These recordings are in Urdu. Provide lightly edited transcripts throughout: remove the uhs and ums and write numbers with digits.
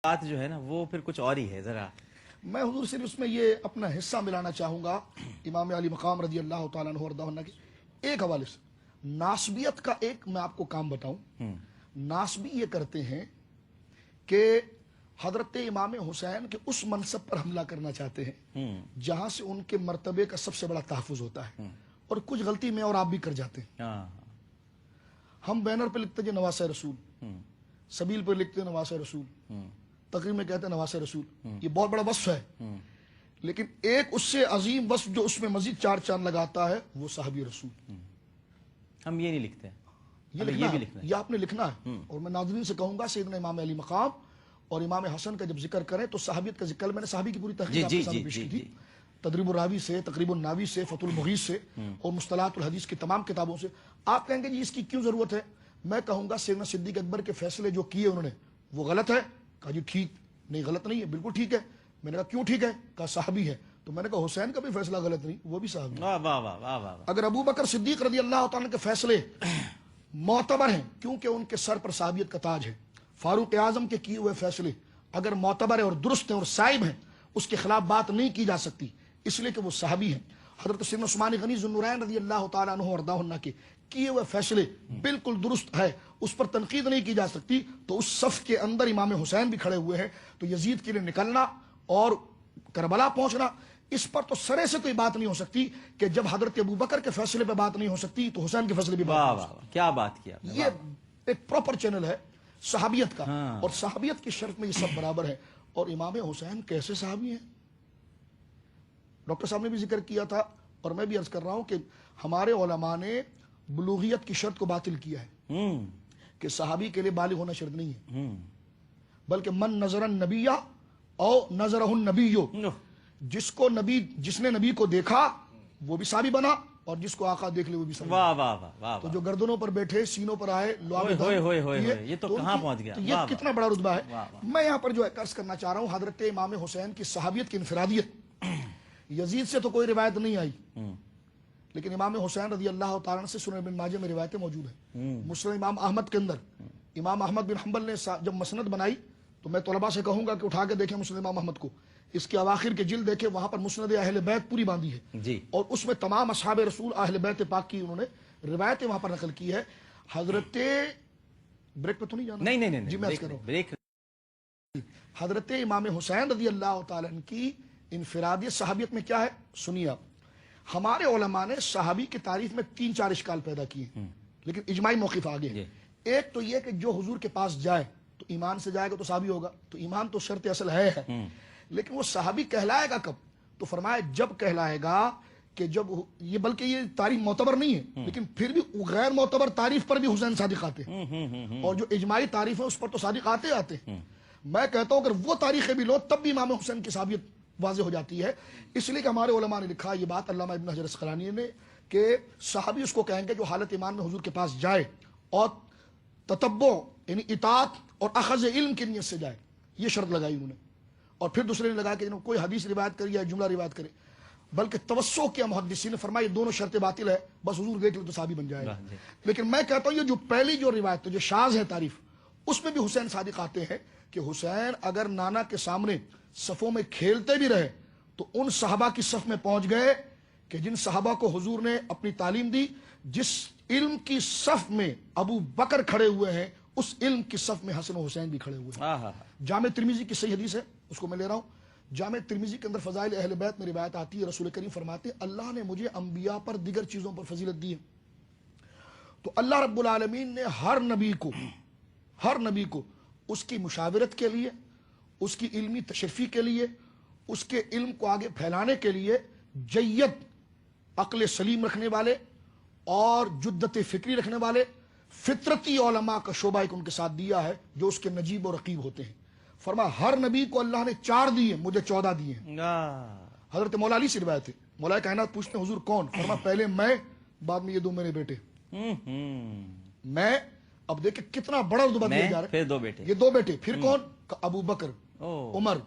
بات جو ہے نا وہ پھر کچھ اور ہی ہے ذرا. میں حضور صرف اس میں یہ اپنا حصہ ملانا چاہوں گا امام علی مقام رضی اللہ تعالیٰ عنہ وارضاہ عنہ کے ایک حوالے سے. ناسبیت کا ایک میں آپ کو کام بتاؤں. ناسبی یہ کرتے ہیں کہ حضرت امام حسین کے اس منصب پر حملہ کرنا چاہتے ہیں جہاں سے ان کے مرتبے کا سب سے بڑا تحفظ ہوتا ہے، اور کچھ غلطی میں اور آپ بھی کر جاتے ہیں. ہم بینر پہ لکھتے ہیں نواسہ رسول، سبیل پہ لکھتے ہیں نواسہ رسول، تقریر میں کہتے ہیں نواسہ رسول. یہ بہت بڑا وصف ہے، لیکن ایک اس سے عظیم وصف جو اس میں مزید چار چاند لگاتا ہے وہ صحابی رسول. ہم یہ نہیں لکھتے، یہ لکھنا ہے، یہ آپ نے لکھنا ہے. اور میں ناظرین سے کہوں گا سیدنا امام علی مقام اور امام حسن کا جب ذکر کریں تو صحابیت کا ذکر، میں نے صحابی کی پوری تحقیق آپ کے سامنے پیش کی تھی، تدریب الراوی سے، تقریب الناوی سے، فتح المغیث سے اور مصطلحات الحدیث کی تمام کتابوں سے. آپ کہیں گے جی اس کی کیوں ضرورت ہے؟ میں کہوں گا سیدنا صدیق اکبر کے فیصلے جو کیے انہوں نے وہ غلط ہے. کہا جی ٹھیک نہیں، غلط نہیں ہے، بالکل ٹھیک ہے. میں نے کہا کیوں ٹھیک ہے؟ کہا صحابی ہے. تو میں نے کہا حسین کا بھی فیصلہ غلط نہیں، وہ بھی صحابی ہے. اگر ابو بکر صدیق رضی اللہ تعالیٰ کے فیصلے معتبر ہیں کیونکہ ان کے سر پر صحابیت کا تاج ہے، فاروق اعظم کے کیے ہوئے فیصلے اگر معتبر ہیں اور درست ہیں اور صائب ہیں، اس کے خلاف بات نہیں کی جا سکتی اس لیے کہ وہ صحابی ہیں. حضرت سیدنا عثمان غنی ذو النورین رضی اللہ تعالیٰ عنہ وارضاہ عنہ کے کیے ہوئے فیصلے بالکل درست ہے، اس پر تنقید نہیں کی جا سکتی. تو اس صف کے اندر امام حسین بھی کھڑے ہوئے ہیں، تو یزید کے لیے نکلنا اور کربلا پہنچنا، اس پر تو سرے سے کوئی بات نہیں ہو سکتی کہ جب حضرت ابو بکر کے فیصلے پہ بات نہیں ہو سکتی تو حسین کے فیصلے بھی بات نہیں ہو سکتی. کیا بات کیا. یہ ایک پراپر چینل ہے صحابیت کا، اور صحابیت کی شرط میں یہ سب برابر ہے. اور امام حسین کیسے صحابی ہیں؟ ڈاکٹر صاحب نے بھی ذکر کیا تھا اور میں بھی عرض کر رہا ہوں کہ ہمارے علماء نے بلوغیت کی شرط کو باطل کیا ہے کہ صحابی کے لیے بالغ ہونا شرط نہیں ہے، بلکہ من نظر النبی او نظرہ النبی، جس نے نبی کو دیکھا وہ بھی صحابی بنا، اور جس کو آقا دیکھ لے وہ بھی صحابی بنا. تو جو گردنوں پر بیٹھے سینوں پر آئے یہ تو کہاں پہنچ گیا، یہ کتنا بڑا رتبہ ہے. میں یہاں پر جو عرض کرنا چاہ رہا ہوں حضرت امام حسین کی صحابیت کی انفرادیت یزید سے تو کوئی روایت نہیں آئی، لیکن امام حسین رضی اللہ تعالیٰ سے سنن ابن ماجہ میں روایتیں موجود ہیں. مسلم امام احمد کے اندر امام احمد بن حنبل نے جب مسند بنائی تو میں طلباء سے کہوں گا کہ اٹھا کے دیکھیں مسلم امام احمد کو، اس کے اواخر کے جلد دیکھیں، وہاں پر مسند اہل بیت پوری باندھی ہے اور اس میں تمام اصحاب رسول اہل بیت پاک کی انہوں نے روایتیں وہاں پر نقل کی ہے. حضرت بریک پہ تو نہیں جانا؟ نہیں جی میں عرض کر رہا ہوں حضرت امام حسین رضی اللہ تعالیٰ عنہ کی انفرادیت صحابیت میں کیا ہے سنیے آپ. ہمارے علماء نے صحابی کی تعریف میں 3-4 اشکال پیدا کیے، لیکن اجماعی موقف آگے ہے. ایک تو یہ کہ جو حضور کے پاس جائے تو ایمان سے جائے گا تو صحابی ہوگا، تو ایمان تو شرط اصل ہے، لیکن وہ صحابی کہلائے گا کب؟ تو فرمایا جب کہلائے گا کہ جب یہ، بلکہ یہ تعریف معتبر نہیں ہے لیکن پھر بھی غیر معتبر تعریف پر بھی حسین صادق آتے ہیں، اور جو اجماعی تعریف ہے اس پر تو صادق آتے ہیں. میں کہتا ہوں اگر وہ تاریخیں بھی لو تب بھی امام حسین کی صحابیت واضح ہو جاتی ہے، اس لیے کہ ہمارے علماء نے لکھا یہ بات، علامہ ابن حجر اسقلانی نے، کہ صحابی اس کو کہیں گے جو حالت ایمان میں حضور کے پاس جائے اور تتبع یعنی اطاعت اور اخذ علم کی نیت سے جائے. یہ شرط لگائی انہوں نے، اور پھر دوسرے نے لگا کہ کوئی حدیث روایت کرے یا جملہ روایت کرے، بلکہ توسع کیا محدثین نے فرمایا یہ دونوں شرطیں باطل ہے، بس حضور دیکھ لے تو صحابی بن جائے گا. لیکن میں کہتا ہوں یہ جو پہلی جو روایت جو شاذ ہے تعریف، اس میں بھی حسین صادق آتے ہیں کہ حسین اگر نانا کے سامنے صفوں میں کھیلتے بھی رہے تو ان صحابہ کی صف میں پہنچ گئے کہ جن صحابہ کو حضور نے اپنی تعلیم دی. جس علم کی صف میں ابو بکر کھڑے ہوئے ہیں اس علم کی صف میں حسن و حسین بھی کھڑے ہوئے ہیں. جامع ترمذی کی صحیح حدیث ہے، اس کو میں لے رہا ہوں. جامع ترمذی کے اندر فضائل اہل بیت میں روایت آتی ہے، رسول کریم فرماتے ہیں اللہ نے مجھے انبیاء پر دیگر چیزوں پر فضیلت دی ہے، تو اللہ رب العالمین نے ہر نبی کو اس کی مشاورت کے لیے، اس کی علمی تشریفی کے لیے، اس کے علم کو آگے پھیلانے کے لیے جید عقل سلیم رکھنے والے اور جدت فکری رکھنے والے فطرتی علماء کا شعبہ ایک ان کے ساتھ دیا ہے جو اس کے نجیب و رقیب ہوتے ہیں. فرما ہر نبی کو اللہ نے 4 دیے، مجھے 14 دیے ہیں. حضرت مولا علی سے روایت ہے، مولا کائنات پوچھتے ہیں حضور کون؟ فرما پہلے میں، بعد میں یہ 2 میرے بیٹے. میں اب دیکھیں کتنا بڑا رتبہ دیا جا رہا ہے، پھر 2 بیٹے، یہ 2 بیٹے. پھر کون؟ ابو بکر، عمر،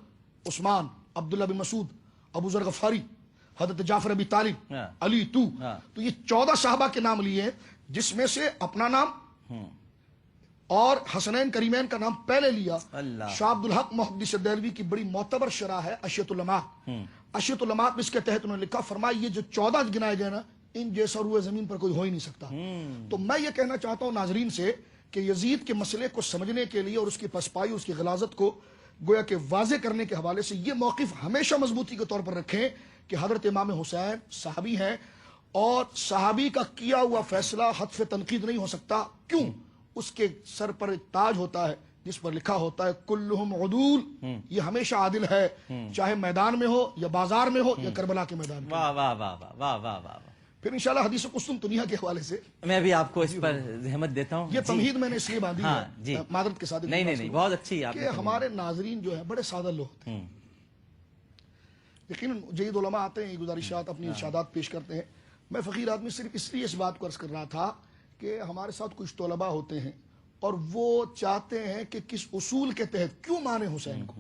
عثمان، عبداللہ بن مسعود، ابو ذر غفاری، حضرت جعفر ابی طالب، علی تو یہ 14 صحابہ کے نام لیے ہیں، جس میں سے اپنا نام اور حسنین کریمین کا نام پہلے لیا. اللہ. شاہ عبد الحق محدث دہلوی کی بڑی معتبر شرح ہے اشیت الامات. اشیت الامات میں اس کے تحت انہوں نے لکھا، فرمایا یہ جو 14 گنائے گئے نا، ان جیسا روئے زمین پر کوئی ہو ہی نہیں سکتا. تو میں یہ کہنا چاہتا ہوں ناظرین سے کہ یزید کے مسئلے کو سمجھنے کے لیے اور اس کی پسپائی، اس کی غلاظت کو گویا کہ واضح کرنے کے حوالے سے یہ موقف ہمیشہ مضبوطی کے طور پر رکھیں کہ حضرت امام حسین صحابی ہیں، اور صحابی کا کیا ہوا فیصلہ حتف تنقید نہیں ہو سکتا. کیوں؟ اس کے سر پر ایک تاج ہوتا ہے جس پر لکھا ہوتا ہے کلہم عدول. یہ ہمیشہ عادل ہے، چاہے میدان میں ہو یا بازار میں ہو یا کربلا کے میدان میں. واہ واہ واہ واہ واہ واہ واہ. پھر انشاءاللہ حدیث قسطنطنیہ کے حوالے سے میں بھی آپ کو اس پر زحمت دیتا ہوں. یہ تمہید میں نے اس لیے باندھی ہاں، ہے جی. معذرت کے ساتھ. نہیں بہت اچھی آپ کہ ہمارے ناظرین جو ہیں بڑے سادہ لوگ ہوتے ہیں. یقیناً جدید علماء آتے ہیں، یہ گزارشات اپنی ارشادات پیش کرتے ہیں. میں فقیر آدمی صرف اس لیے اس بات کو عرض کر رہا تھا کہ ہمارے ساتھ کچھ طلباء ہوتے ہیں اور وہ چاہتے ہیں کہ کس اصول کے تحت کیوں مانے حسین کو،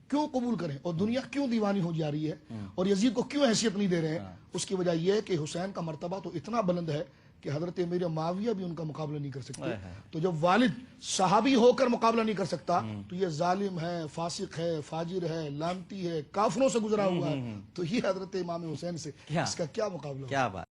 کیوں قبول کریں، اور دنیا کیوں دیوانی ہو جا رہی ہے اور یزید کو کیوں حیثیت نہیں دے رہے ہیں. اس کی وجہ یہ ہے کہ حسین کا مرتبہ تو اتنا بلند ہے کہ حضرت امیر معاویہ بھی ان کا مقابلہ نہیں کر سکتے. تو جب والد صحابی ہو کر مقابلہ نہیں کر سکتا تو یہ ظالم ہے، فاسق ہے، فاجر ہے، لعنتی ہے، کافروں سے گزرا ہوا ہے. تو یہ حضرت امام حسین سے اس کا کیا مقابلہ؟ کیا بات.